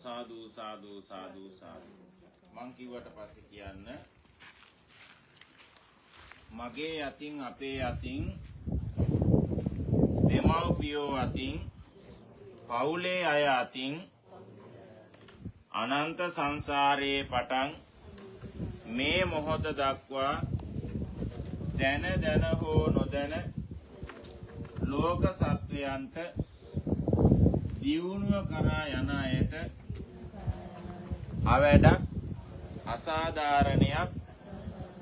සාදු සාදු සාදු සාදු. මං කිව්වට පස්සේ කියන්න. මගේ අතින් අපේ අතින් දෙමව්පියෝ අතින් පවුලේ අය අතින් අනන්ත සංසාරයේ පටන් මේ මොහොත දක්වා දැන දැන හෝ නොදැන ලෝක සත්වයන්ට දියුණුව කරා යන අයට අවැඩක් අසාධාරණයක්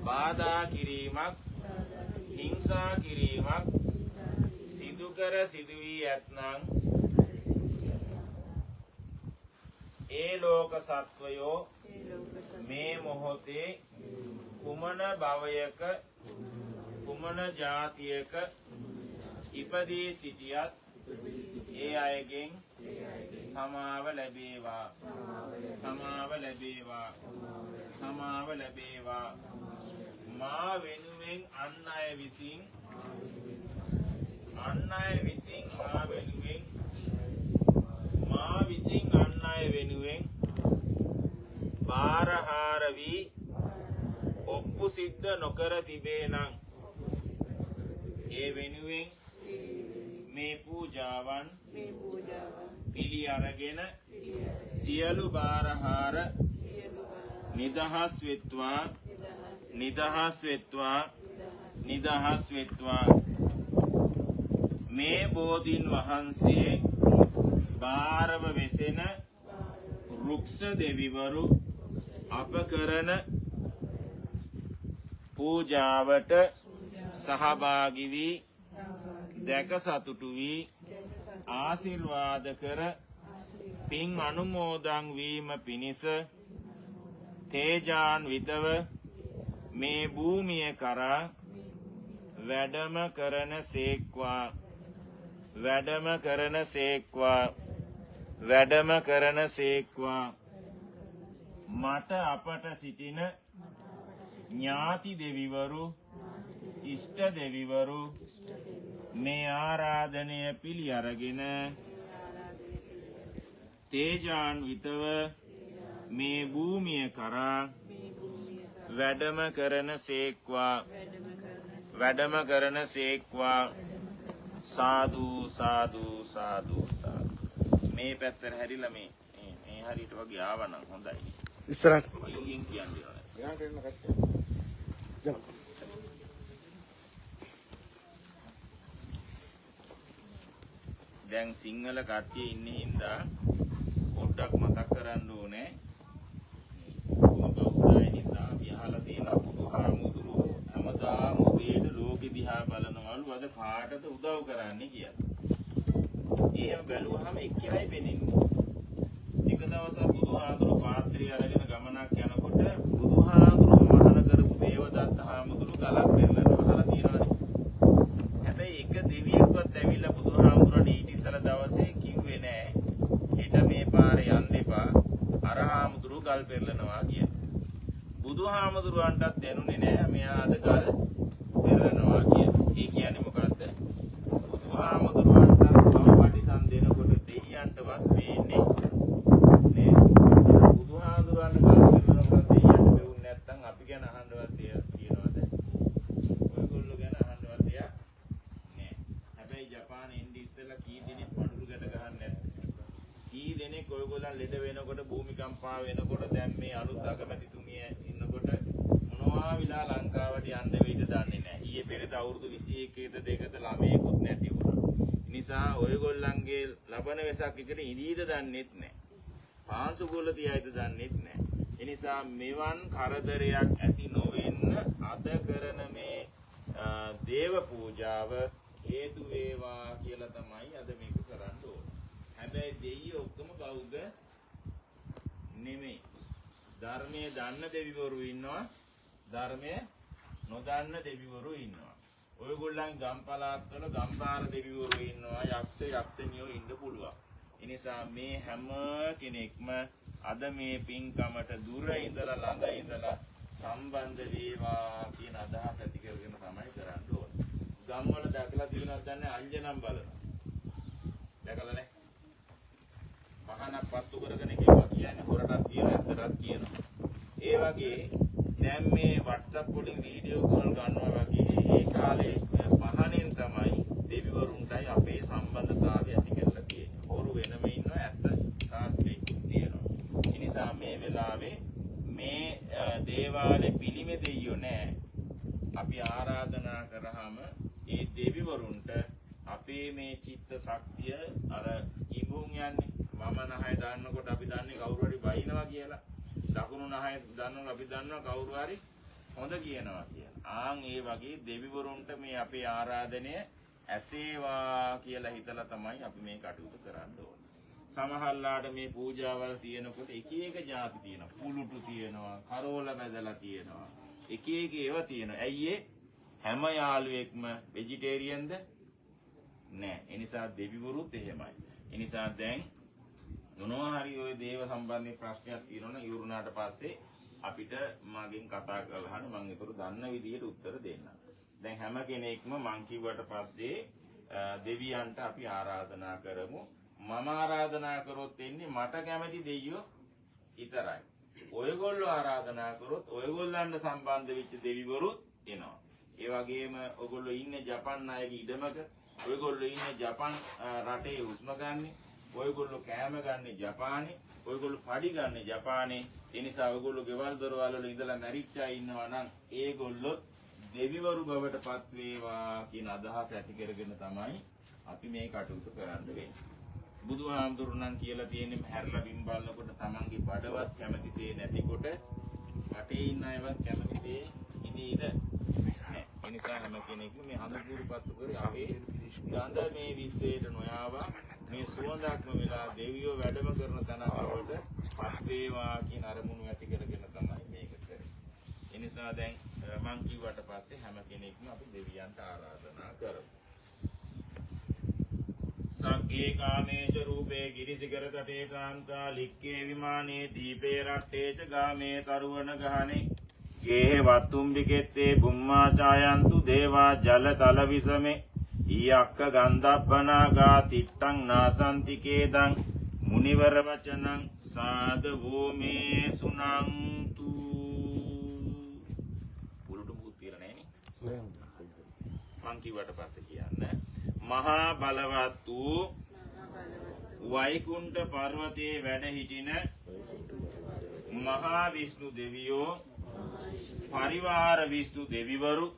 බාධා කිරීමක් හිංසා කිරීමක් සිදු කර සිදු වී ඇතනම් ඒ ලෝක සත්වයෝ මේ මොහොතේ කුමන භවයක කුමන ජාතියක ඉපදී සිටියත් ඒ අයගෙන් සමාව ලැබේවා සමාව ලැබේවා සමාව ලැබේවා. මා වෙනුවෙන් අන් අය විසින් මා විසින් අන් අය වෙනුවෙන් බාරහාර වී ඔප්පු සිද්ධ නොකර තිබේ නම් ඒ වෙනුවෙන් මේ පූජාවන් පිළි අරගෙන සියලු බාරහාර නිදහස් වෙත්වා නිදහස් වෙත්වා නිදහස් වෙත්වා. මේ බෝධීන් වහන්සේ බාරව වෙසෙන රුක්ෂ දෙවිවරු අප කරන පූජාවට සහභාගී වී දැක සතුටු වී ආශිර්වාද කර පින් අනුමෝදන් වීම පිණිස තේජාන්විතව මේ භූමිය කරා වැඩම කරන සේක්වා වැඩම කරන සේක්වා වැඩම කරන සේක්වා. මට අපට සිටින ඥාති දෙවිවරු ඉෂ්ට දෙවිවරු මේ ආරාධනය පිළි අරගෙන තේජාන්විතව මේ භූමිය කරා වැඩම කරන සේක්වා වැඩම කරන සේක්වා. සාදු සාදු සාදු සාදු. මේ පැත්තට හැරිලා මේ හරියට වගේ ආවනම් හොඳයි. ඉස්සරහට මයින් කියන්නේ යාට එන්න කට්ටිය. දැන් සිංහල කට්ටිය ඉන්නේ හින්දා පොඩ්ඩක් මතක් කරන්න ඕනේ. බෞද්ධය නිසා විහාලා තියෙන බුදුහාමුදුරුවෝ හැමදාම උදේට ලෝකෙ දිහා බලනවලු අද කාටද උදව් කරන්නේ කියලා. එහෙම බැලුවහම එක්කෙනයි වෙන්නේ. එක දවසක් බුදුහාමුදුරුවෝ පාත්‍රය අරගෙන ගමනක් යනකොට බුදුහාමුදුරුවෝ මහාන කරපු දේවදත්ත හාමුදුරුවෝ ගලක් පෙරලනවා අහලා තියෙනවනේ. හැබැයි එක දෙවියෙක්වත් ඇවිල්ලා බුදුහාමුදුරුවන්ට ඊට ඉස්සර දවසේ කිව්වේ නෑ ඊට මේ පාරේ යන්න එපා අර හාමුදුරුවෝ ගල් පෙරලනවා කියලා. බුදුහාමුදුරුවන්ටත් දැනුනේ නෑ මෙයා අද ගල් පෙරලනවා කියලා. ඒ කියන්නේ මොකද්ද? බුදුහාමුදුරුවන්ට අවපටිසන් දෙනකොට දෙයියන්ටවත් වෙන්නේ නේ. බුදුහාමුදුරුවන්ට ගල් පෙරලනකොට දෙයියන්ට වෙන්නේ නැත්නම් අපි ගැන අහන්නවත් තියනවද? ඔයගොල්ලෝ ගැන අහන්නවත් තියා නෑ. හැබැයි ජපානයේ ඉන්දි ඉස්සෙල්ලා කී දෙනෙක් පඳුරු ගැට ගහන්නේ නැද්ද? කී දෙනෙක් ඔයගොල්ලන් ලෙඩ වෙනකොට භූමිකම්පා වෙනකොට දැන් මේ අලුත් අගමැතිතුමිය ඉන්නකොට මොනවා විලා ලංකාවට යන්න වෙයිද දන්නේ නැහැ. ඊයේ පෙරේද අවුරුදු 21ද දෙකද ළමයෙකුත් නැති වුණා. නිසා ඔයගොල්ලන්ගේ ලබන වෙසක් එකට ඉදීද දන්නෙත් නැහැ. පාංශුගුල තියයිද දන්නෙත් නැහැ. ඒ නිසා මෙවන් කරදරයක් ඇති නොවෙන්න අද කරන මේ දේව පූජාව හේතු වේවා කියලා තමයි අද මේක කරන්න ඕනේ. හැබැයි දෙයියෝ ඔක්කොම බෞද්ධ නෙමෙයි. ධර්මයේ දන්න දෙවිවරු ඉන්නවා, ධර්මයේ නොදන්න දෙවිවරු ඉන්නවා. ඔයගොල්ලන් ගම් පළාත්වල ගම්පාර දෙවිවරු ඉන්නවා, යක්ෂණියෝ ඉන්න පුළුවන්. ඒ නිසා මේ හැම කෙනෙක්ම අද මේ පින්කමට දුර ඉඳලා ළඟ ඉඳලා සම්බන්ධ වේවා කියන අදහස ඇති කරගෙන තමයි කරන්න ඕනේ. ගම් වල දැකලා තියෙනවද දන්නේ අංජනම් බලනවා. දැකලා නැහැ. පහනක් පත්තු කරගෙන එකක් වගේ දැන් මේ WhatsApp වලින් වීඩියෝ කෝල් ගන්නවා වගේ ඒ කාලේ පහනෙන් තමයි දෙවිවරුන්ටයි අපේ සම්බන්ධතාවය ඇති කරලා තියෙන්නේ. හොරු වෙනම ඉන්නවා ඇත්ත සාස්ත්‍රිකුත් තියෙනවා. ඒ නිසා මේ වෙලාවේ මේ දේවාලේ පිළිමේ දෙයියෝ නැහැ. අපි ආරාධනා කරාම ඒ දෙවිවරුන්ට අපේ මේ චිත්ත ශක්තිය අර කිඹුන් යන්නේ මම නහය දාන්නකොට අපි දන්නේ කවුරු හරි බයිනවා කියලා. දකුණු නහය දාන්නකොට අපි දන්නවා කවුරු හරි හොඳ කියනවා කියලා. ආන් ඒ වගේ දෙවිවරුන්ට මේ අපේ ආරාධනය ඇසේවා කියලා හිතලා තමයි අපි මේ කටයුතු කරන්න ඕනේ. සමහරලාට මේ පූජාවල් තියෙනකොට එක එක જાති තියෙනවා. පුලුටු තියෙනවා, කරෝල බැදලා තියෙනවා. එක එක ඒවා තියෙනවා. ඇයි ඒ හැම යාළුවෙක්ම වෙජිටේරියන්ද? නෑ. ඒ නිසා දෙවිවරුත් එහෙමයි. ඒ නිසා දැන් මොනවා හරි ওই දේව සම්බන්ධ ප්‍රශ්නයක් තියෙනවනම් ඉවරුනාට පස්සේ අපිට මගෙන් කතා කරලා අහන්න මම ඒකට දන්න විදිහට උත්තර දෙන්නම්. දැන් හැම කෙනෙක්ම මං කිව්වට පස්සේ දෙවියන්ට අපි ආරාධනා කරමු. මම ආරාධනා කරොත් එන්නේ මට කැමති දෙයියෝ විතරයි. ඔයගොල්ලෝ ආරාධනා කරොත් ඔයගොල්ලන්ට සම්බන්ධ වෙච්ච දෙවිවරුත් එනවා. ඒ වගේම ඔයගොල්ලෝ ඉන්නේ ජපන් අයගේ ඉඩමක. ඔයගොල්ලෝ ඉන්නේ ජපන් රටේ හුස්ම ගන්නේ. ඔයගොල්ලෝ කෑම ගන්නේ ජපානේ. ඔයගොල්ලෝ පඩි ගන්නේ ජපානේ. ඒ නිසා ඔයගොල්ලෝ ගෙවල් දොරවල් වල ඉඳලා මැරිච්ච අය ඉන්නවා නම් ඒගොල්ලෝ දෙවිවරු බවට පත් වේවා කියන අදහස ඇති කරගෙන තමයි අපි මේ කටයුතු කරන්න වෙන්නේ. බුදුහාමුදුරුවෝ කියලා තියෙන්නේ හැරලා බිම් බලනකොට තමන්ගේ බඩවත් කැමතිසේ නැතිකොට රටේ ඉන්න අයවත් කැමතිසේ ඉඳීද නැහැ. ඒ නිසා හැම කෙනෙක්ම මේ හඳුරුපත්තු කරේ අපේ ගඳ මේ විශ්වයට නොයාවා මේ සුවඳක්ම වෙලා දෙවියෝ වැඩම කරන තැනක් වලට පත් වේවා කියන අරමුණු ඇති කරගෙන තමයි මේක කරන්නේ. ඒ නිසා දැන් මං කිව්වට පස්සේ හැම කෙනෙක්ම අපි දෙවියන්ට ආරාධනා කරමු. සග්ගේ කාමේච රූපේ ගිරිසිකර තටේ කාන්තා ලික්කේ විමානේ දීපේ රට්ටේච ගාමේ තරුවන ගහනේ ගේ වත්තුම්බිකෙත්තේ බුම්මා ඡායන්තු දේවා ජල තල විසමේ ඊයක්ක ගන්ධබ්බනාගා තිට්ටං නාසන්තිකේදං මුනිවර වචනං සාදවෝ මේ සුනන්තු. පුරුදු මුත් කියලා නෑනේ මං කිව්වට පස්සේ කියන්න. මහා බලවත් වූ වෛකුණ්ඨ පර්වතයේ වැඩ සිටින මහා විෂ්ණු දෙවියෝ පරිවාර විෂ්ණු දෙවිවරු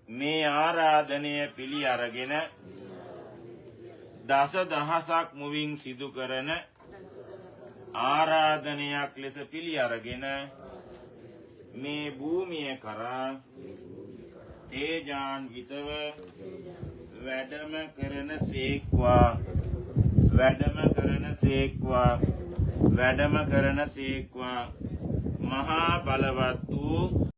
මේ ආරාධනය පිළි අරගෙන දස දහසක් මුවින් සිදු කරන ආරාධනයක් ලෙස පිළි අරගෙන මේ භූමිය කරා තේජාන්විතව වැඩම කරන සේක්වා මහා බලවත් වූ